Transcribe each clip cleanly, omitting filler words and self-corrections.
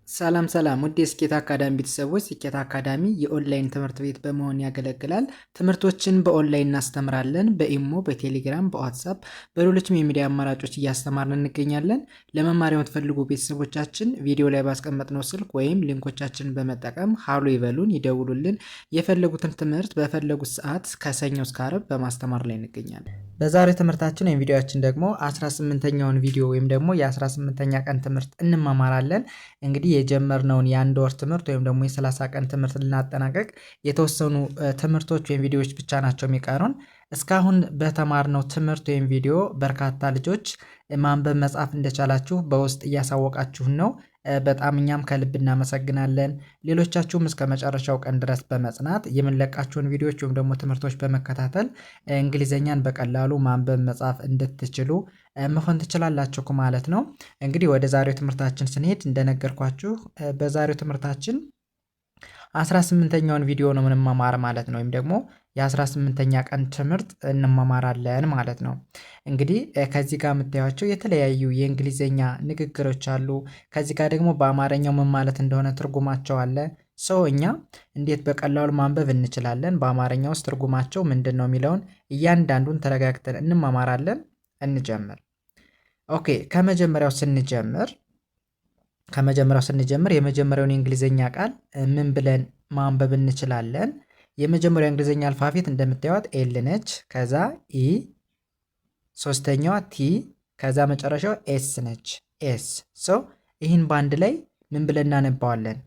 ሰላም ሰላም ውድ የስኬት አካዳሚ ቤተሰቦች፣ ስኬት አካዳሚ የኦንላይን ትምህርት ቤት በመሆን ያገለግላል። ትምህርቶችን በኦንላይን እናስተምራለን። በኢሞ፣ በቴሌግራም፣ በዋትሳፕ፣ በሌሎችም የሚዲያ አማራጮች እያስተማርን እንገኛለን። ለመማር የምትፈልጉ ቤተሰቦቻችን ቪዲዮ ላይ ባስቀመጥነው ስልክ ወይም ሊንኮቻችንን በመጠቀም ሀሎ ይበሉን፣ ይደውሉልን። የፈለጉትን ትምህርት በፈለጉት ሰዓት ከሰኞ እስከ ዓርብ በማስተማር ላይ እንገኛለን። በዛሬው ትምህርታችን ወይም ቪዲዮአችን ደግሞ 18ኛውን ቪዲዮ ወይም ደግሞ የ18ኛ ቀን ትምህርት እንማማራለን። እንግዲህ የጀመርነውን የአንድ ወር ትምህርት ወይም ደግሞ የ30 ቀን ትምህርት ልናጠናቀቅ የተወሰኑ ትምህርቶች ወይም ቪዲዮዎች ብቻ ናቸው የሚቀሩን። እስካሁን በተማርነው ትምህርት ወይም ቪዲዮ በርካታ ልጆች ማንበብ መጻፍ እንደቻላችሁ በውስጥ እያሳወቃችሁን ነው። በጣም እኛም ከልብ እናመሰግናለን። ሌሎቻችሁም እስከ መጨረሻው ቀን ድረስ በመጽናት የምንለቃቸውን ቪዲዮዎች ወይም ደግሞ ትምህርቶች በመከታተል እንግሊዘኛን በቀላሉ ማንበብ መጻፍ እንድትችሉ መሆን ትችላላችሁ ማለት ነው። እንግዲህ ወደ ዛሬው ትምህርታችን ስንሄድ እንደነገርኳችሁ በዛሬው ትምህርታችን 18ኛውን ቪዲዮ ነው የምንማማር ማለት ነው። ወይም ደግሞ የ18ኛ ቀን ትምህርት እንማማራለን ማለት ነው። እንግዲህ ከዚህ ጋር የምታዩቸው የተለያዩ የእንግሊዘኛ ንግግሮች አሉ። ከዚህ ጋር ደግሞ በአማርኛው ምን ማለት እንደሆነ ትርጉማቸው አለ። ሰው እኛ እንዴት በቀላሉ ማንበብ እንችላለን፣ በአማርኛ ውስጥ ትርጉማቸው ምንድን ነው የሚለውን እያንዳንዱን ተረጋግተን እንማማራለን። እንጀምር። ኦኬ፣ ከመጀመሪያው ስንጀምር የመጀመሪያውን የእንግሊዘኛ ቃል ምን ብለን ማንበብ እንችላለን? የመጀመሪያው የእንግሊዘኛ አልፋቤት እንደምታዩት ኤል ነች። ከዛ ኢ፣ ሶስተኛዋ ቲ፣ ከዛ መጨረሻው ኤስ ነች። ኤስ ሶ ይህን በአንድ ላይ ምን ብለን እናነባዋለን?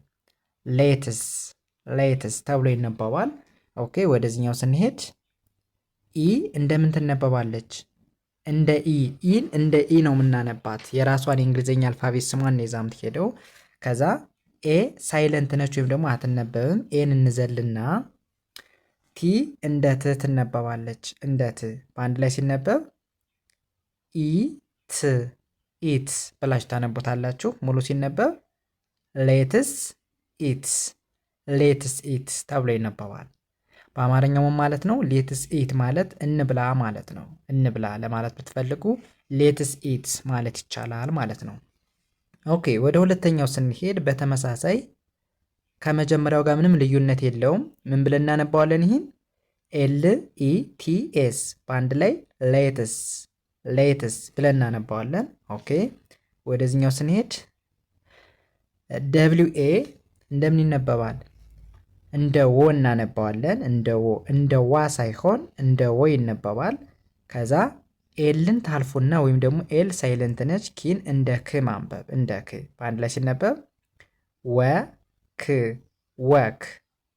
ሌትስ ተብሎ ይነበባል። ኦኬ፣ ወደዚህኛው ስንሄድ ኢ እንደምን ትነበባለች? እንደ ኢ። ኢን እንደ ኢ ነው የምናነባት። የራሷን የእንግሊዝኛ አልፋቤት ስሟን ነው ይዛ የምትሄደው። ከዛ ኤ ሳይለንት ነች ወይም ደግሞ አትነበብም። ኤን እንዘልና ቲ እንደ ት ትነበባለች። እንደ ት በአንድ ላይ ሲነበብ ኢት ኢት ብላችሁ ታነቡታላችሁ። ሙሉ ሲነበብ ሌትስ ኢት ተብሎ ይነበባል። በአማርኛው ማለት ነው ሌትስ ኢት ማለት እንብላ ማለት ነው። እንብላ ለማለት ብትፈልጉ ሌትስ ኢት ማለት ይቻላል ማለት ነው። ኦኬ፣ ወደ ሁለተኛው ስንሄድ በተመሳሳይ ከመጀመሪያው ጋር ምንም ልዩነት የለውም። ምን ብለን እናነባዋለን? ይህን ኤል ኢ ቲ ኤስ በአንድ ላይ ሌትስ ብለን እናነባዋለን። ኦኬ፣ ወደዚህኛው ስንሄድ ደብሊው ኤ እንደምን ይነበባል? እንደ ወ እናነባዋለን። እንደ ዋ ሳይሆን እንደ ወ ይነበባል። ከዛ ኤልን ታልፉና ወይም ደግሞ ኤል ሳይለንት ነች። ኪን እንደ ክ ማንበብ። እንደ ክ በአንድ ላይ ሲነበብ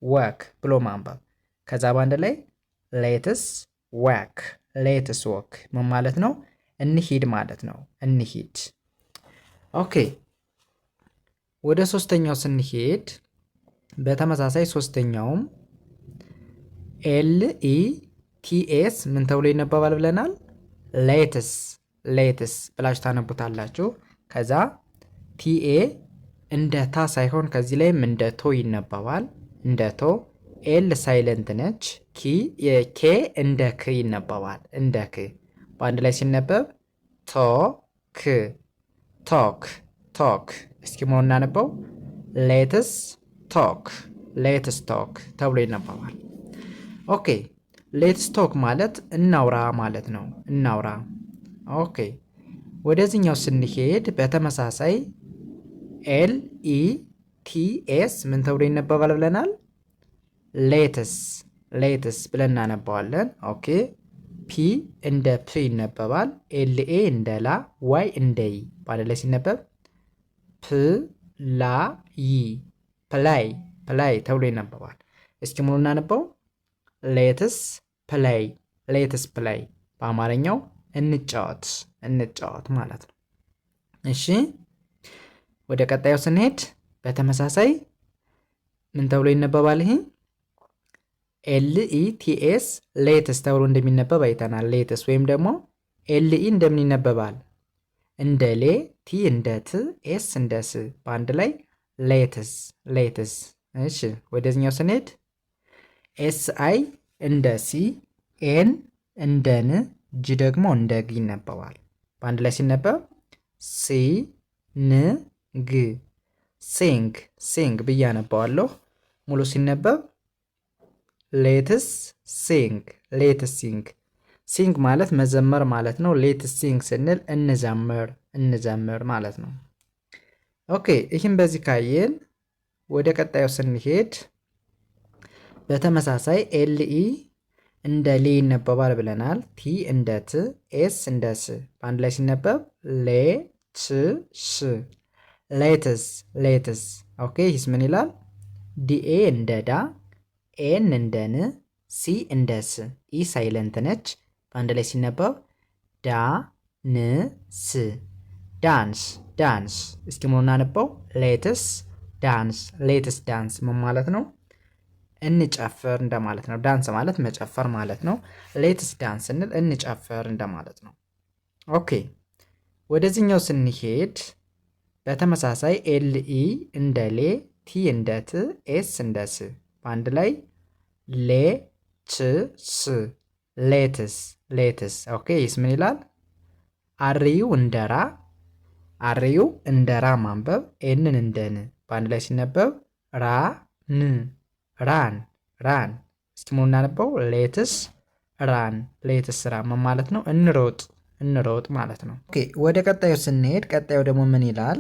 ወክ ብሎ ማንበብ። ከዛ በአንድ ላይ ሌትስ ወክ ምን ማለት ነው? እንሂድ ማለት ነው። እንሂድ። ኦኬ፣ ወደ ሶስተኛው ስንሄድ በተመሳሳይ ሶስተኛውም ኤል ኢ ቲ ኤስ ምን ተብሎ ይነበባል ብለናል? ሌትስ ብላችሁ ታነቡታላችሁ። ከዛ ቲኤ እንደ ታ ሳይሆን ከዚህ ላይም እንደ ቶ ይነበባል። እንደ ቶ። ኤል ሳይለንት ነች። ኬ እንደ ክ ይነበባል። እንደ ክ በአንድ ላይ ሲነበብ ቶክ። እስኪ ሞ እናነበው ሌትስ ቶክ ተብሎ ይነበባል። ኦኬ፣ ሌትስ ቶክ ማለት እናውራ ማለት ነው። እናውራ። ኦኬ፣ ወደዚህኛው ስንሄድ በተመሳሳይ ኤል ኢ ቲ ኤስ ምን ተብሎ ይነበባል ብለናል? ሌትስ ብለን እናነባዋለን። ኦኬ፣ ፒ እንደ ፕ ይነበባል። ኤል ኤ እንደ ላ፣ ዋይ እንደ ይ በአንድ ላይ ሲነበብ ፕላይ ተብሎ ይነበባል። እስኪ ሙሉ እናነበው። ሌትስ ፕላይ በአማርኛው እንጫወት ማለት ነው። እሺ፣ ወደ ቀጣዩ ስንሄድ በተመሳሳይ ምን ተብሎ ይነበባል? ይሄ ኤልኢቲኤስ ሌትስ ተብሎ እንደሚነበብ አይተናል። ሌትስ ወይም ደግሞ ኤልኢ እንደምን ይነበባል? እንደ ሌ፣ ቲ እንደ ት፣ ኤስ እንደ ስ በአንድ ላይ ሌትስ። እሺ፣ ወደዚህኛው ስንሄድ ኤስ አይ እንደ ሲ፣ ኤን እንደ ን፣ ጂ ደግሞ እንደ ግ ይነበባል። በአንድ ላይ ሲነበብ ሲ ን ግ ሲንግ ሲንግ ብዬ አነባዋለሁ። ሙሉ ሲነበብ ሌትስ ሲንግ ሌትስ ሲንግ። ሲንግ ማለት መዘመር ማለት ነው። ሌትስ ሲንግ ስንል እንዘምር ማለት ነው። ኦኬ ይህም በዚህ ካየን ወደ ቀጣዩ ስንሄድ በተመሳሳይ ኤልኢ እንደ ሊ ይነበባል ብለናል። ቲ እንደ ት፣ ኤስ እንደ ስ በአንድ ላይ ሲነበብ ሌትስ ሌትስ። ኦኬ ይህስ ምን ይላል? ዲኤ እንደ ዳ፣ ኤን እንደ ን፣ ሲ እንደ ስ። ኢ ሳይለንት ነች። በአንድ ላይ ሲነበብ ዳ ን ስ ዳንስ ዳንስ። እስኪ ሙሉ እናነበው። ሌትስ ዳንስ ምን ማለት ነው? እንጨፍር እንደማለት ነው። ዳንስ ማለት መጨፈር ማለት ነው። ሌትስ ዳንስ ስንል እንጨፍር እንደማለት ነው። ኦኬ ወደዚህኛው ስንሄድ በተመሳሳይ ኤልኢ እንደ ሌ፣ ቲ እንደ ት፣ ኤስ እንደ ስ በአንድ ላይ ሌትስ። ኦኬ ይስ ምን ይላል? አርዩ እንደ ራ፣ አርዩ እንደ ራ ማንበብ፣ ኤንን እንደ ን በአንድ ላይ ሲነበብ ራን። እስኪ ሙሉ እናነበው። ሌትስ ራን ማለት ነው። እንሮጥ ማለት ነው። ኦኬ ወደ ቀጣዩ ስንሄድ ቀጣዩ ደግሞ ምን ይላል?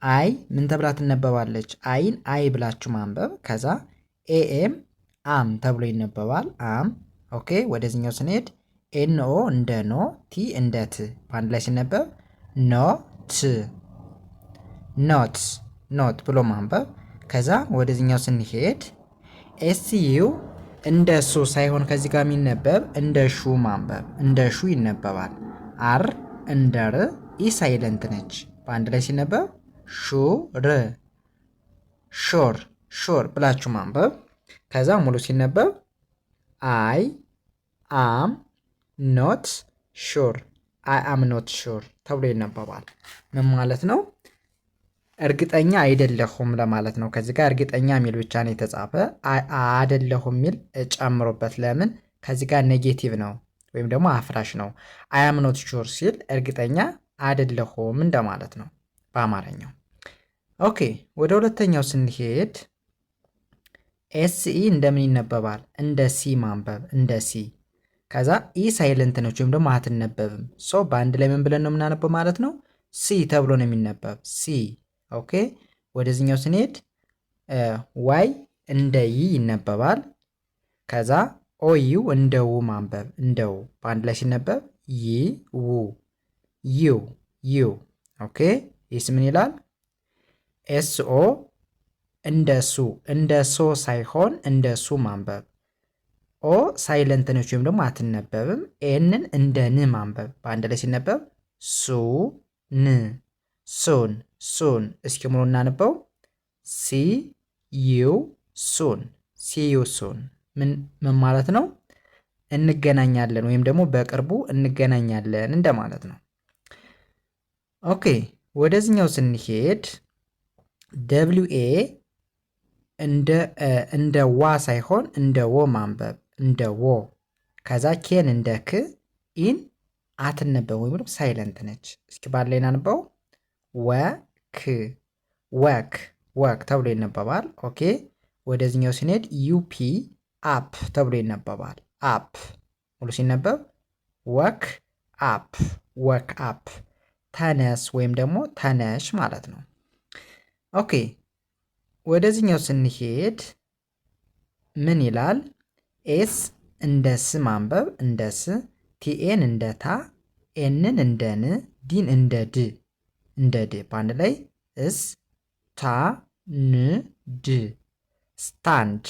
አይ ምን ተብላ ትነበባለች? አይን አይ ብላችሁ ማንበብ። ከዛ ኤኤም አም ተብሎ ይነበባል። አም። ኦኬ ወደዚህኛው ስንሄድ ኤንኦ እንደ ኖ፣ ቲ እንደ ት በአንድ ላይ ሲነበብ ኖት ብሎ ማንበብ። ከዛ ወደዚህኛው ስንሄድ ኤስዩ እንደ ሱ ሳይሆን ከዚህ ጋር የሚነበብ እንደ ሹ ማንበብ። እንደ ሹ ይነበባል። አር እንደ ር፣ ኢ ሳይለንት ነች። በአንድ ላይ ሲነበብ ሾር ብላችሁ ማንበብ። ከዛ ሙሉ ሲነበብ አይ አም ኖት ሹር ተብሎ ይነበባል። ምን ማለት ነው? እርግጠኛ አይደለሁም ለማለት ነው። ከዚህ ጋር እርግጠኛ የሚል ብቻ ነው የተጻፈ። አይደለሁም የሚል ጨምሮበት። ለምን? ከዚህ ጋር ኔጌቲቭ ነው ወይም ደግሞ አፍራሽ ነው። አይ አም ኖት ሹር ሲል እርግጠኛ አይደለሁም እንደማለት ነው በአማርኛው። ኦኬ ወደ ሁለተኛው ስንሄድ ኤስኢ እንደምን ይነበባል? እንደ ሲ ማንበብ። እንደ ሲ። ከዛ ኢ ሳይለንት ነች ወይም ደግሞ አትነበብም። ሶ በአንድ ላይ ምን ብለን ነው የምናነበው ማለት ነው? ሲ ተብሎ ነው የሚነበብ። ሲ። ኦኬ ወደዚህኛው ስንሄድ ዋይ እንደ ይ ይነበባል። ከዛ ኦዩ እንደ ው ማንበብ። እንደ ው በአንድ ላይ ሲነበብ ዩ። ኦኬ ይህስ ምን ይላል? ኤስኦ እንደ ሱ፣ እንደ ሶ ሳይሆን እንደ ሱ ማንበብ። ኦ ሳይለንት ነች ወይም ደግሞ አትነበብም። ኤንን እንደ ን ማንበብ። በአንድ ላይ ሲነበብ ሱን። እስኪ ሙሉ እናነበው። ሲዩ ሱን ምን ማለት ነው? እንገናኛለን ወይም ደግሞ በቅርቡ እንገናኛለን እንደማለት ነው። ኦኬ ወደዚህኛው ስንሄድ ደብሊው ኤ እንደ ዋ ሳይሆን እንደ ወ ማንበብ። እንደ ወ። ከዛ ኬን እንደ ክ፣ ኢን አትነበብ ወይም ደግሞ ሳይለንት ነች። እስኪ ባለ እናንበው። ወክ ተብሎ ይነበባል። ኦኬ ወደዚህኛው ስንሄድ ዩፒ አፕ ተብሎ ይነበባል። አፕ ሙሉ ሲነበብ ወክ አፕ ተነስ ወይም ደግሞ ተነሽ ማለት ነው። ኦኬ ወደዚህኛው ስንሄድ ምን ይላል? ኤስ እንደ ስ ማንበብ። እንደ ስ። ቲኤን እንደ ታ፣ ኤንን እንደ ን፣ ዲን እንደ ድ በአንድ ላይ ስታንድ።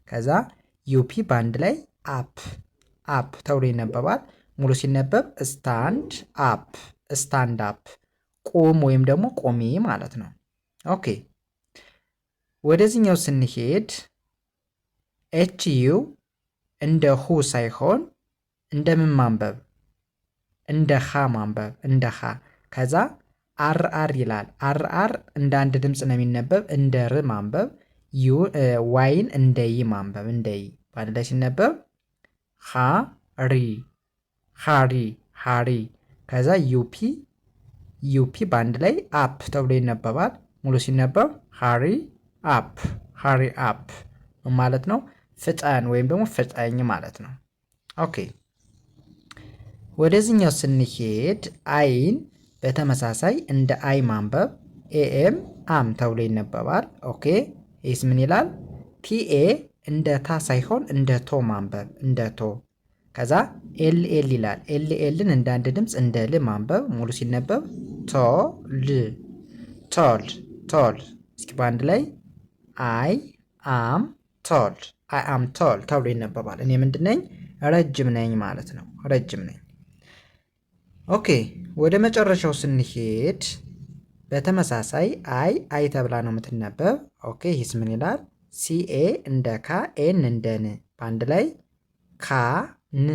ከዛ ዩፒ በአንድ ላይ አፕ ተብሎ ይነበባል። ሙሉ ሲነበብ ስታንድ አፕ ቁም ወይም ደግሞ ቆሚ ማለት ነው። ኦኬ ወደዚህኛው ስንሄድ ኤች ዩ እንደ ሁ ሳይሆን እንደምን ማንበብ? እንደ ሃ ማንበብ። እንደ ሃ። ከዛ አር ይላል። አር እንደ አንድ ድምፅ ነው የሚነበብ። እንደ ር ማንበብ። ዋይን እንደ ይ ማንበብ። እንደ ይ በአንድ ላይ ሲነበብ ሃሪ። ከዛ ዩፒ ዩፒ በአንድ ላይ አፕ ተብሎ ይነበባል። ሙሉ ሲነበብ ሃሪ አፕ፣ ሃሪ አፕ ማለት ነው ፍጠን ወይም ደግሞ ፍጠኝ ማለት ነው። ኦኬ ወደዚህኛው ስንሄድ አይን በተመሳሳይ እንደ አይ ማንበብ ኤኤም አም ተብሎ ይነበባል። ኦኬ ይህስ ምን ይላል? ቲኤ እንደ ታ ሳይሆን እንደ ቶ ማንበብ እንደ ቶ። ከዛ ኤልኤል ይላል። ኤልኤልን እንደ አንድ ድምፅ እንደ ል ማንበብ ሙሉ ሲነበብ ቶ ል ቶል ቶል። እስኪ በአንድ ላይ አይ አም ቶል፣ አይ አም ቶል ተብሎ ይነበባል። እኔ ምንድን ነኝ? ረጅም ነኝ ማለት ነው። ረጅም ነኝ። ኦኬ ወደ መጨረሻው ስንሄድ በተመሳሳይ አይ ተብላ ነው የምትነበብ። ኦኬ ይህስ ምን ይላል? ሲኤ እንደ ካ ኤን እንደ ን በአንድ ላይ ካ ን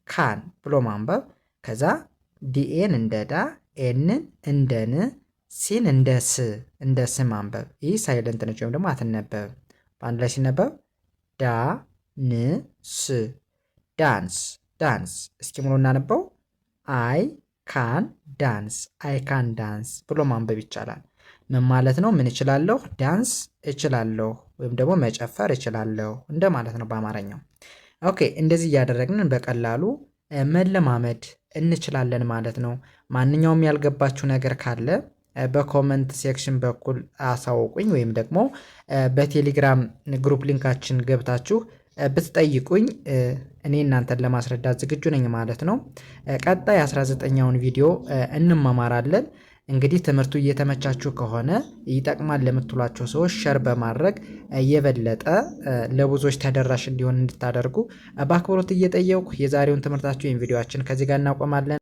ካን ብሎ ማንበብ። ከዛ ዲኤን እንደ ዳ ኤንን እንደ ን ሲን እንደ ስ ማንበብ። ይህ ሳይለንት ነች ወይም ደግሞ አትነበብ። በአንድ ላይ ሲነበብ ዳ ን ስ ዳንስ ዳንስ። እስኪ ሙሉ እናነበው። አይ ካን ዳንስ፣ አይ ካን ዳንስ ብሎ ማንበብ ይቻላል። ምን ማለት ነው? ምን እችላለሁ? ዳንስ እችላለሁ ወይም ደግሞ መጨፈር እችላለሁ እንደማለት ነው በአማርኛው። ኦኬ እንደዚህ እያደረግን በቀላሉ መለማመድ እንችላለን ማለት ነው። ማንኛውም ያልገባችሁ ነገር ካለ በኮመንት ሴክሽን በኩል አሳውቁኝ፣ ወይም ደግሞ በቴሌግራም ግሩፕ ሊንካችን ገብታችሁ ብትጠይቁኝ እኔ እናንተን ለማስረዳት ዝግጁ ነኝ ማለት ነው። ቀጣይ 19ኛውን ቪዲዮ እንማማራለን። እንግዲህ ትምህርቱ እየተመቻችሁ ከሆነ ይጠቅማል ለምትሏቸው ሰዎች ሸር በማድረግ የበለጠ ለብዙዎች ተደራሽ እንዲሆን እንድታደርጉ በአክብሮት እየጠየቁ የዛሬውን ትምህርታችሁ ቪዲዮአችን ከዚህ ጋር እናቆማለን።